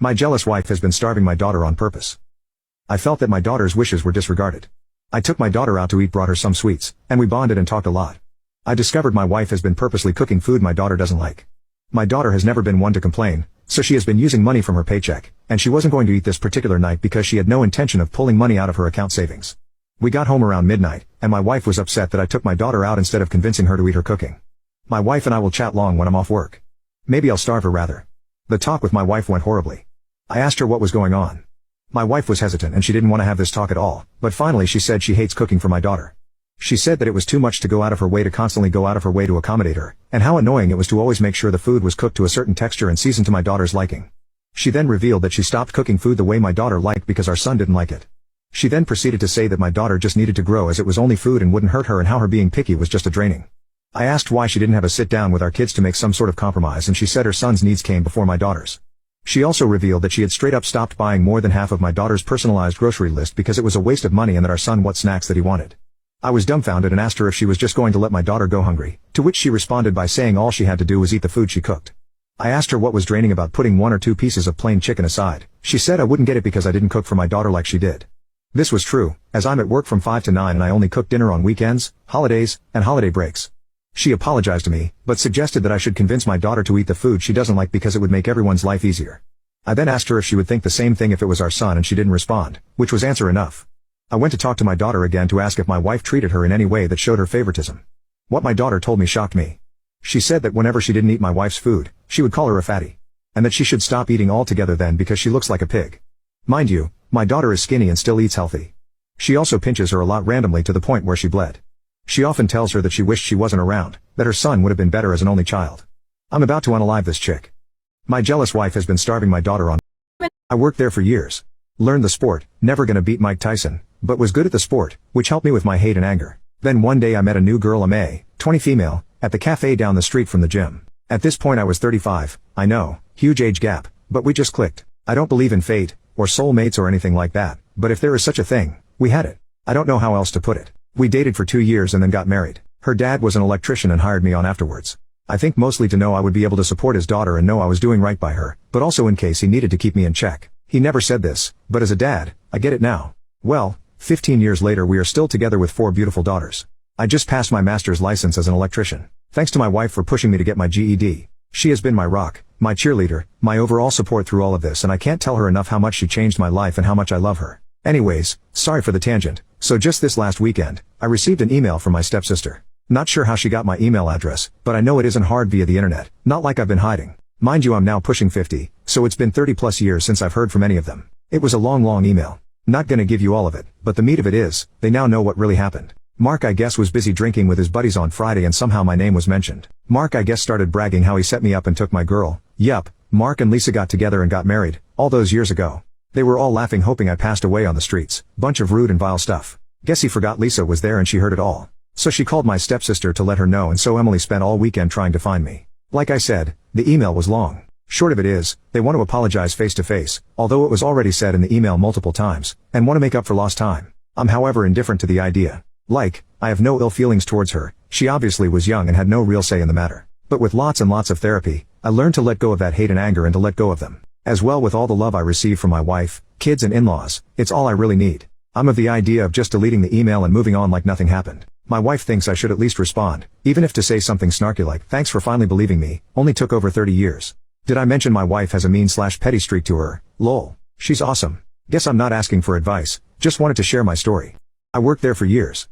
My jealous wife has been starving my daughter on purpose. I felt that my daughter's wishes were disregarded. I took my daughter out to eat, brought her some sweets, and we bonded and talked a lot. I discovered my wife has been purposely cooking food my daughter doesn't like. My daughter has never been one to complain, so she has been using money from her paycheck, and she wasn't going to eat this particular night because she had no intention of pulling money out of her account savings. We got home around midnight, and my wife was upset that I took my daughter out instead of convincing her to eat her cooking. My wife and I will chat long when I'm off work. Maybe I'll starve her rather. The talk with my wife went horribly. I asked her what was going on. My wife was hesitant and she didn't want to have this talk at all, but finally she said she hates cooking for my daughter. She said that it was too much to go out of her way to constantly go out of her way to accommodate her, and how annoying it was to always make sure the food was cooked to a certain texture and seasoned to my daughter's liking. She then revealed that she stopped cooking food the way my daughter liked because our son didn't like it. She then proceeded to say that my daughter just needed to grow as it was only food and wouldn't hurt her, and how her being picky was just a draining. I asked why she didn't have a sit down with our kids to make some sort of compromise, and she said her son's needs came before my daughter's. She also revealed that she had straight up stopped buying more than half of my daughter's personalized grocery list because it was a waste of money, and that our son what snacks that he wanted. I was dumbfounded and asked her if she was just going to let my daughter go hungry, to which she responded by saying all she had to do was eat the food she cooked. I asked her what was draining about putting 1 or 2 pieces of plain chicken aside. She said I wouldn't get it because I didn't cook for my daughter like she did. This was true, as I'm at work from 5 to 9 and I only cook dinner on weekends, holidays, and holiday breaks. She apologized to me, but suggested that I should convince my daughter to eat the food she doesn't like because it would make everyone's life easier. I then asked her if she would think the same thing if it was our son, and she didn't respond, which was answer enough. I went to talk to my daughter again to ask if my wife treated her in any way that showed her favoritism. What my daughter told me shocked me. She said that whenever she didn't eat my wife's food, she would call her a fatty. And that she should stop eating altogether then because she looks like a pig. Mind you, my daughter is skinny and still eats healthy. She also pinches her a lot randomly to the point where she bled. She often tells her that she wished she wasn't around, that her son would have been better as an only child. I'm about to unalive this chick. My jealous wife has been starving my daughter on. I worked there for years. Learned the sport, never gonna beat Mike Tyson, but was good at the sport, which helped me with my hate and anger. Then one day I met a new girl, a 20 female, at the cafe down the street from the gym. At this point I was 35, I know, huge age gap, but we just clicked. I don't believe in fate, or soulmates or anything like that, but if there is such a thing, we had it. I don't know how else to put it. We dated for 2 years and then got married. Her dad was an electrician and hired me on afterwards. I think mostly to know I would be able to support his daughter and know I was doing right by her, but also in case he needed to keep me in check. He never said this, but as a dad, I get it now. Well, 15 years later we are still together with 4 beautiful daughters. I just passed my master's license as an electrician. Thanks to my wife for pushing me to get my GED. She has been my rock, my cheerleader, my overall support through all of this, and I can't tell her enough how much she changed my life and how much I love her. Anyways, sorry for the tangent. So just this last weekend, I received an email from my stepsister. Not sure how she got my email address, but I know it isn't hard via the internet, not like I've been hiding. Mind you, I'm now pushing 50, so it's been 30 plus years since I've heard from any of them. It was a long email. Not gonna give you all of it, but the meat of it is, they now know what really happened. Mark I guess was busy drinking with his buddies on Friday and somehow my name was mentioned. Mark I guess started bragging how he set me up and took my girl. Yup, Mark and Lisa got together and got married, all those years ago. They were all laughing hoping I passed away on the streets. Bunch of rude and vile stuff. Guess he forgot Lisa was there and she heard it all. So she called my stepsister to let her know, and so Emily spent all weekend trying to find me. Like I said, the email was long. Short of it is, they want to apologize face to face, although it was already said in the email multiple times, and want to make up for lost time. I'm however indifferent to the idea. Like, I have no ill feelings towards her, she obviously was young and had no real say in the matter. But with lots and lots of therapy, I learned to let go of that hate and anger and to let go of them. As well with all the love I receive from my wife, kids and in-laws, it's all I really need. I'm of the idea of just deleting the email and moving on like nothing happened. My wife thinks I should at least respond, even if to say something snarky like, thanks for finally believing me, only took over 30 years. Did I mention my wife has a mean/petty streak to her? Lol. She's awesome. Guess I'm not asking for advice, just wanted to share my story. I worked there for years.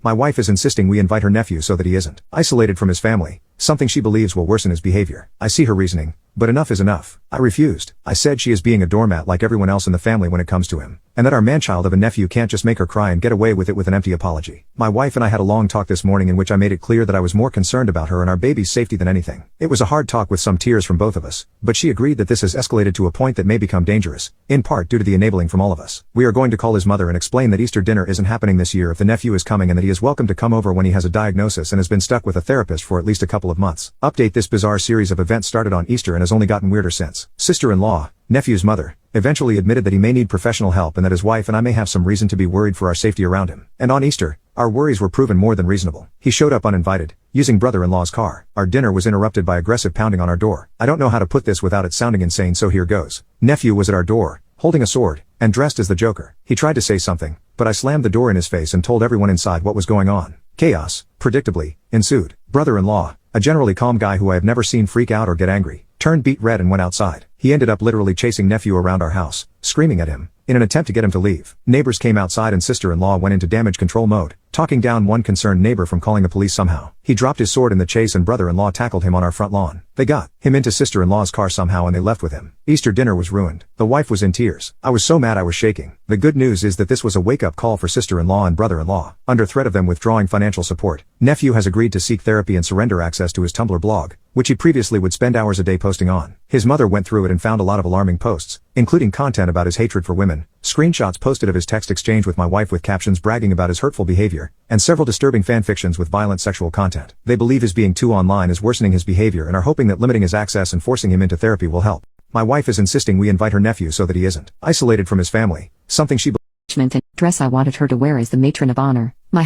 My wife is insisting we invite her nephew so that he isn't isolated from his family, something she believes will worsen his behavior. I see her reasoning, but enough is enough. I refused. I said she is being a doormat like everyone else in the family when it comes to him, and that our manchild of a nephew can't just make her cry and get away with it with an empty apology. My wife and I had a long talk this morning in which I made it clear that I was more concerned about her and our baby's safety than anything. It was a hard talk with some tears from both of us, but she agreed that this has escalated to a point that may become dangerous, in part due to the enabling from all of us. We are going to call his mother and explain that Easter dinner isn't happening this year if the nephew is coming, and that he is welcome to come over when he has a diagnosis and has been stuck with a therapist for at least a couple of months. Update: this bizarre series of events started on Easter and has only gotten weirder since. Sister-in-law, nephew's mother, eventually admitted that he may need professional help and that his wife and I may have some reason to be worried for our safety around him. And on Easter, our worries were proven more than reasonable. He showed up uninvited, using brother-in-law's car. Our dinner was interrupted by aggressive pounding on our door. I don't know how to put this without it sounding insane, so here goes. Nephew was at our door, holding a sword, and dressed as the Joker. He tried to say something, but I slammed the door in his face and told everyone inside what was going on. Chaos, predictably, ensued. Brother-in-law, a generally calm guy who I have never seen freak out or get angry, turned beet red and went outside. He ended up literally chasing nephew around our house, screaming at him, in an attempt to get him to leave. Neighbors came outside and sister-in-law went into damage control mode, talking down one concerned neighbor from calling the police somehow. He dropped his sword in the chase and brother-in-law tackled him on our front lawn. They got him into sister-in-law's car somehow and they left with him. Easter dinner was ruined. The wife was in tears. I was so mad I was shaking. The good news is that this was a wake-up call for sister-in-law and brother-in-law. Under threat of them withdrawing financial support, nephew has agreed to seek therapy and surrender access to his Tumblr blog, which he previously would spend hours a day posting on. His mother went through it and found a lot of alarming posts, including content about his hatred for women, screenshots posted of his text exchange with my wife with captions bragging about his hurtful behavior, and several disturbing fanfictions with violent sexual content. They believe his being too online is worsening his behavior and are hoping that limiting his access and forcing him into therapy will help. My wife is insisting we invite her nephew so that he isn't isolated from his family, something she and dress I wanted her to wear as the matron of honor. My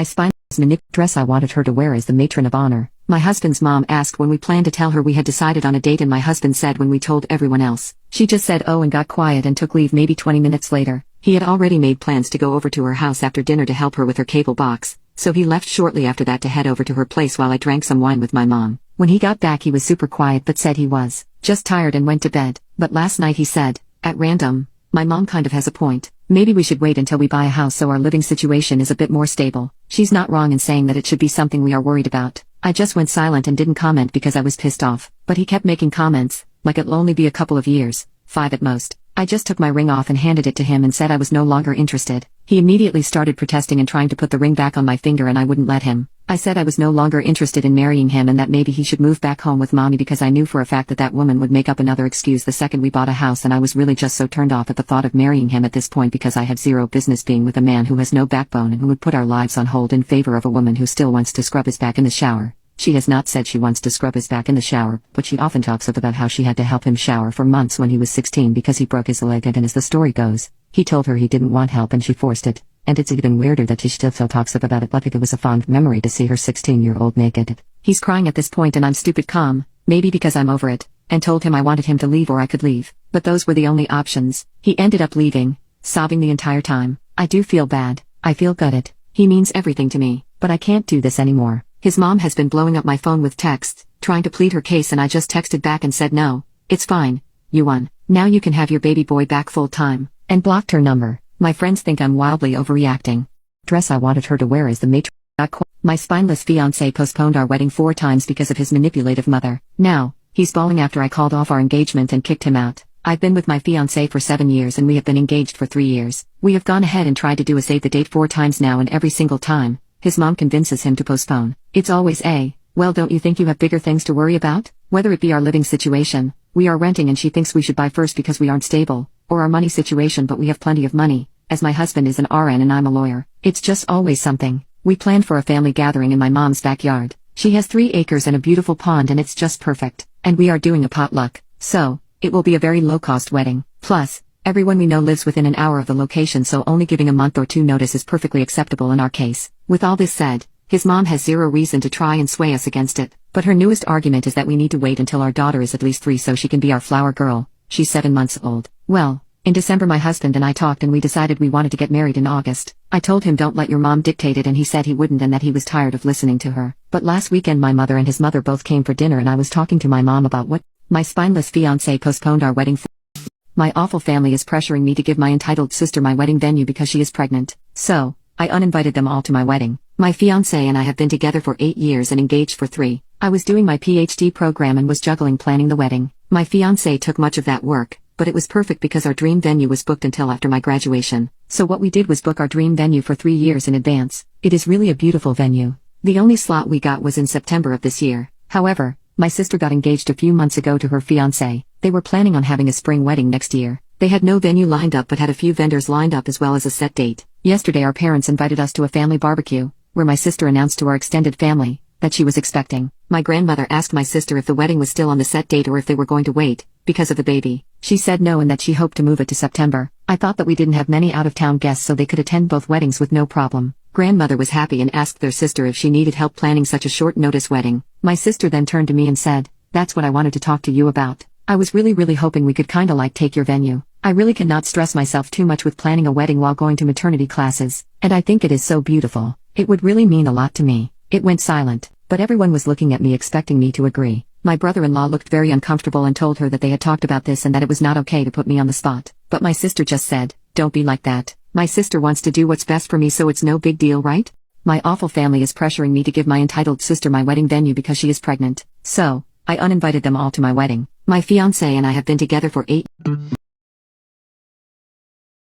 spineless dress I wanted her to wear as the matron of honor. My husband's mom asked when we planned to tell her we had decided on a date and my husband said when we told everyone else. She just said oh and got quiet and took leave maybe 20 minutes later. He had already made plans to go over to her house after dinner to help her with her cable box, so he left shortly after that to head over to her place while I drank some wine with my mom. When he got back he was super quiet but said he was just tired and went to bed. But last night he said, at random, my mom kind of has a point. Maybe we should wait until we buy a house so our living situation is a bit more stable. She's not wrong in saying that it should be something we are worried about. I just went silent and didn't comment because I was pissed off. But he kept making comments, like it'll only be a couple of years, 5 at most. I just took my ring off and handed it to him and said I was no longer interested. He immediately started protesting and trying to put the ring back on my finger and I wouldn't let him. I said I was no longer interested in marrying him and that maybe he should move back home with mommy because I knew for a fact that that woman would make up another excuse the second we bought a house and I was really just so turned off at the thought of marrying him at this point because I have zero business being with a man who has no backbone and who would put our lives on hold in favor of a woman who still wants to scrub his back in the shower. She has not said she wants to scrub his back in the shower, but she often talks about how she had to help him shower for months when he was 16 because he broke his leg and as the story goes, he told her he didn't want help and she forced it. And it's even weirder that she still talks about it like it was a fond memory to see her 16-year-old naked. He's crying at this point and I'm stupid calm, maybe because I'm over it, and told him I wanted him to leave or I could leave, but those were the only options. He ended up leaving, sobbing the entire time. I do feel bad, I feel gutted. He means everything to me, but I can't do this anymore. His mom has been blowing up my phone with texts, trying to plead her case and I just texted back and said no, it's fine, you won. Now you can have your baby boy back full time, and blocked her number. My friends think I'm wildly overreacting. Dress I wanted her to wear as the matron. My spineless fiancé postponed our wedding 4 times because of his manipulative mother. Now, he's bawling after I called off our engagement and kicked him out. I've been with my fiancé for 7 years and we have been engaged for 3 years. We have gone ahead and tried to do a save the date 4 times now and every single time, his mom convinces him to postpone. It's always well don't you think you have bigger things to worry about? Whether it be our living situation, we are renting and she thinks we should buy first because we aren't stable, or our money situation but we have plenty of money, as my husband is an RN and I'm a lawyer. It's just always something. We planned for a family gathering in my mom's backyard. She has 3 acres and a beautiful pond and it's just perfect, and we are doing a potluck, so it will be a very low-cost wedding. Plus, everyone we know lives within an hour of the location so only giving a month or 2 notice is perfectly acceptable in our case. With all this said, his mom has zero reason to try and sway us against it, but her newest argument is that we need to wait until our daughter is at least 3 so she can be our flower girl. She's 7 months old. Well, in December my husband and I talked and we decided we wanted to get married in August. I told him don't let your mom dictate it and he said he wouldn't and that he was tired of listening to her. But last weekend my mother and his mother both came for dinner and I was talking to my mom about what my spineless fiancé postponed our wedding. My awful family is pressuring me to give my entitled sister my wedding venue because she is pregnant. So, I uninvited them all to my wedding. My fiancé and I have been together for 8 years and engaged for 3. I was doing my PhD program and was juggling planning the wedding. My fiancé took much of that work, but it was perfect because our dream venue was booked until after my graduation. So what we did was book our dream venue for 3 years in advance. It is really a beautiful venue. The only slot we got was in September of this year. However, my sister got engaged a few months ago to her fiancé. They were planning on having a spring wedding next year. They had no venue lined up but had a few vendors lined up as well as a set date. Yesterday our parents invited us to a family barbecue, where my sister announced to our extended family that she was expecting. My grandmother asked my sister if the wedding was still on the set date or if they were going to wait, because of the baby. She said no and that she hoped to move it to September. I thought that we didn't have many out-of-town guests so they could attend both weddings with no problem. Grandmother was happy and asked their sister if she needed help planning such a short notice wedding. My sister then turned to me and said, "That's what I wanted to talk to you about. I was really hoping we could kinda like take your venue. I really cannot stress myself too much with planning a wedding while going to maternity classes, and I think it is so beautiful. It would really mean a lot to me." It went silent, but everyone was looking at me expecting me to agree. My brother-in-law looked very uncomfortable and told her that they had talked about this and that it was not okay to put me on the spot. But my sister just said, "Don't be like that. My sister wants to do what's best for me, so it's no big deal, right?" My awful family is pressuring me to give my entitled sister my wedding venue because she is pregnant. So, I uninvited them all to my wedding. My fiancé and I have been together for 8